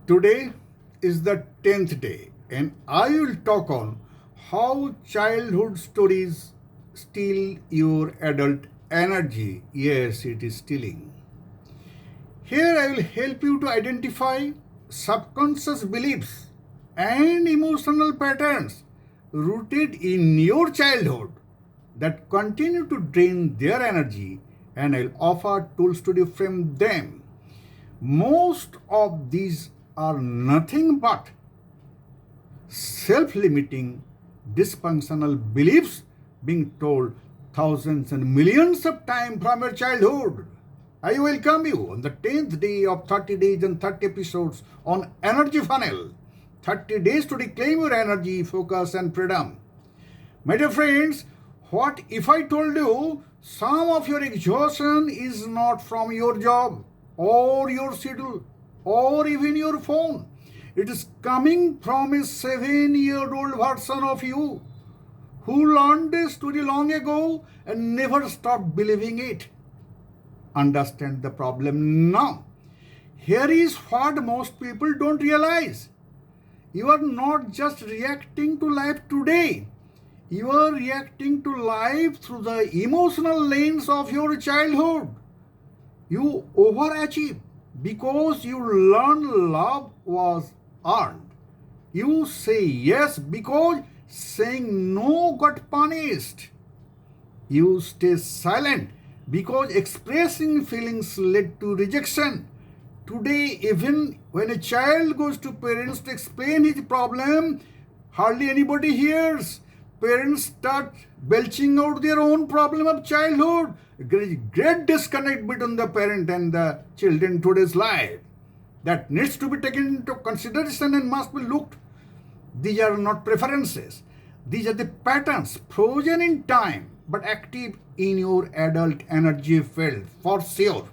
Today is the 10th day, and I will talk on how childhood stories steal your adult energy. Yes, it is stealing. Here I will help you to identify subconscious beliefs and emotional patterns rooted in your childhood that continue to drain their energy, and I'll offer tools to reframe them. Most of these are nothing but self limiting, dysfunctional beliefs being told thousands and millions of times from your childhood. I welcome you on the 10th day of 30 days and 30 episodes on Energy Funnel. 30 days to reclaim your energy, focus, and freedom. My dear friends, what if I told you some of your exhaustion is not from your job or your schedule or even your phone? It is coming from a 7-year-old version of you who learned this story long ago and never stopped believing it. Understand the problem now. Here is what most people don't realize. You are not just reacting to life today. You are reacting to life through the emotional lens of your childhood. You overachieve because you learned love was earned. You say yes because saying no got punished. You stay silent because expressing feelings led to rejection. Today, even when a child goes to parents to explain his problem, hardly anybody hears. Parents start belching out their own problem of childhood. Great disconnect between the parent and the children in today's life. That needs to be taken into consideration and must be looked. These are not preferences. These are the patterns frozen in time but active in your adult energy field for sure.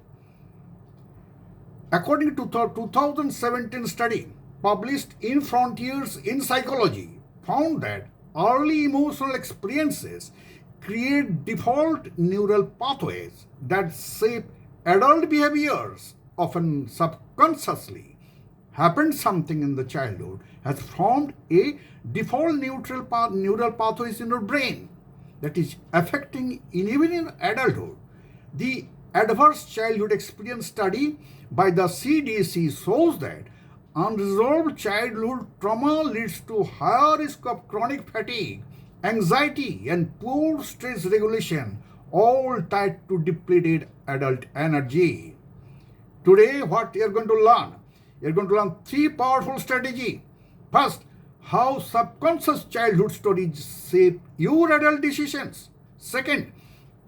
According to the 2017 study published in Frontiers in Psychology, found that early emotional experiences create default neural pathways that shape adult behaviors, often subconsciously. Happened something in the childhood has formed a default neural pathways in your brain that is affecting even in adulthood. The Adverse Childhood Experience study by the CDC shows that unresolved childhood trauma leads to higher risk of chronic fatigue, anxiety, and poor stress regulation, all tied to depleted adult energy. Today, what you are going to learn? You are going to learn three powerful strategies. First, how subconscious childhood stories shape your adult decisions. Second,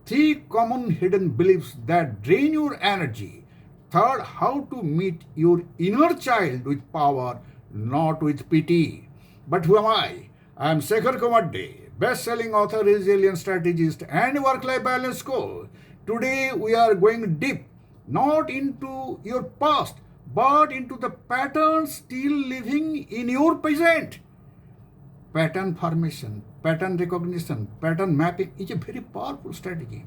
three common hidden beliefs that drain your energy. Third, how to meet your inner child with power, not with pity. But who am I? I am Shekhar Kumar De, best-selling author, resilience strategist, and work-life balance coach. Today we are going deep, not into your past, but into the patterns still living in your present. Pattern formation, pattern recognition, pattern mapping is a very powerful strategy.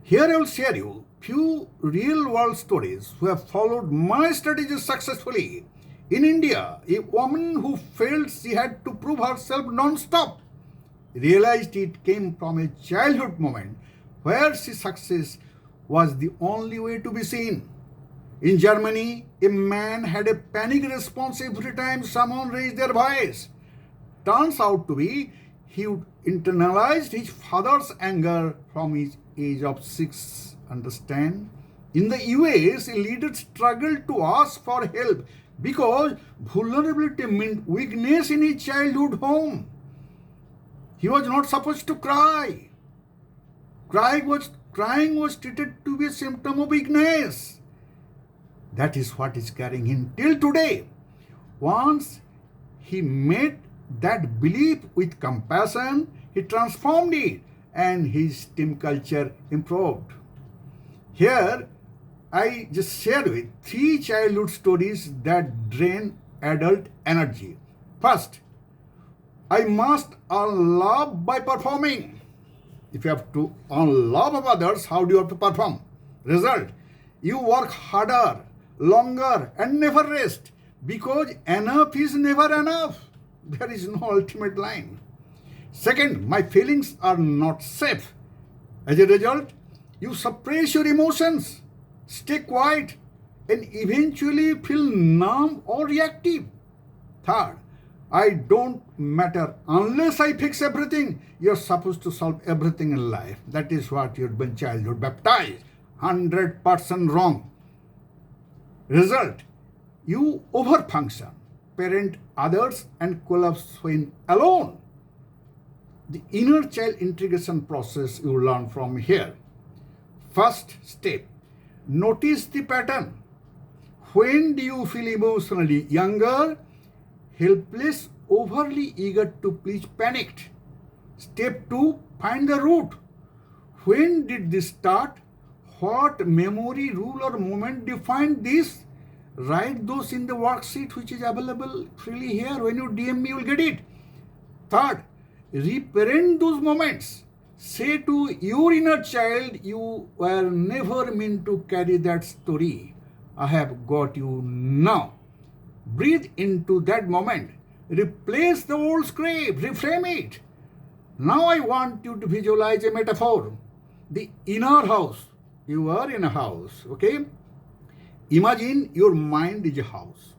Here I will share you few real world stories who have followed my strategies successfully. In India, a woman who felt she had to prove herself non-stop realized it came from a childhood moment where success was the only way to be seen. In Germany, a man had a panic response every time someone raised their voice. Turns out to be he would internalized his father's anger from his age of 6. Understand? In the US, a leader struggled to ask for help because vulnerability meant weakness in his childhood home. He was not supposed to cry. Crying was treated to be a symptom of weakness. That is what is carrying him till today. Once he met that belief with compassion, he transformed it and his team culture improved. Here, I just shared with three childhood stories that drain adult energy. First, I must earn love by performing. If you have to earn love of others, how do you have to perform? Result, you work harder, longer, and never rest. because enough is never enough. There is no ultimate line. Second, my feelings are not safe. As a result, you suppress your emotions, stay quiet, and eventually feel numb or reactive. Third, I don't matter unless I fix everything. You're supposed to solve everything in life. That is what you've been childhood baptized. 100% wrong. Result, you overfunction, parent others, and collapse when alone. The inner child integration process you learn from here. First step, notice the pattern. When do you feel emotionally younger, helpless, overly eager to please, panicked? Step 2, find the root. When did this start? What memory, rule, or moment defined this? Write those in the worksheet which is available freely here. When you DM me, you will get it. Third, reparent those moments. Say to your inner child, you were never meant to carry that story. I have got you now. Breathe into that moment. Replace the old script. Reframe it. Now I want you to visualize a metaphor. The inner house. You are in a house, okay? Imagine your mind is a house.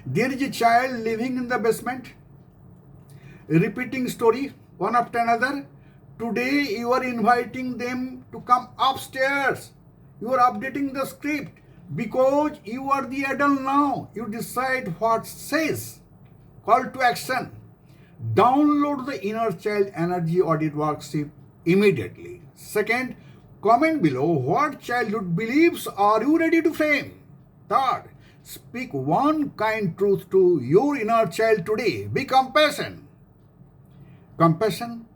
There is a child living in the basement, repeating story one after another. Today you are inviting them to come upstairs. You are updating the script because you are the adult now. You decide what says. Call to action. Download the inner child energy audit worksheet immediately. Second, comment below what childhood beliefs are you ready to frame. Third, speak one kind truth to your inner child today. Be compassionate. Compassion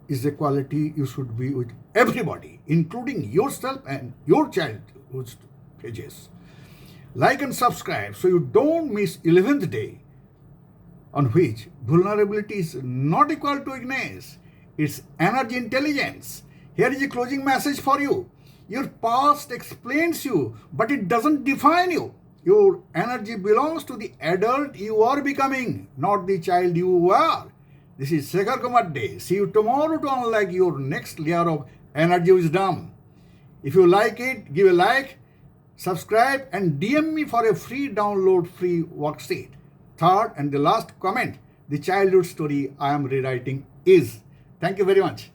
is a quality you should be with everybody, including yourself and your childhood pages. Like and subscribe so you don't miss 11th day, on which vulnerability is not equal to ignorance. It's energy intelligence. Here is a closing message for you. Your past explains you, but it doesn't define you. Your energy belongs to the adult you are becoming, not the child you are. This is Shekhar Kumar Day. See you tomorrow to unlock your next layer of energy wisdom. If you like it, give a like, subscribe, and DM me for a free download, free worksheet. Third and the last comment, the childhood story I am rewriting is. Thank you very much.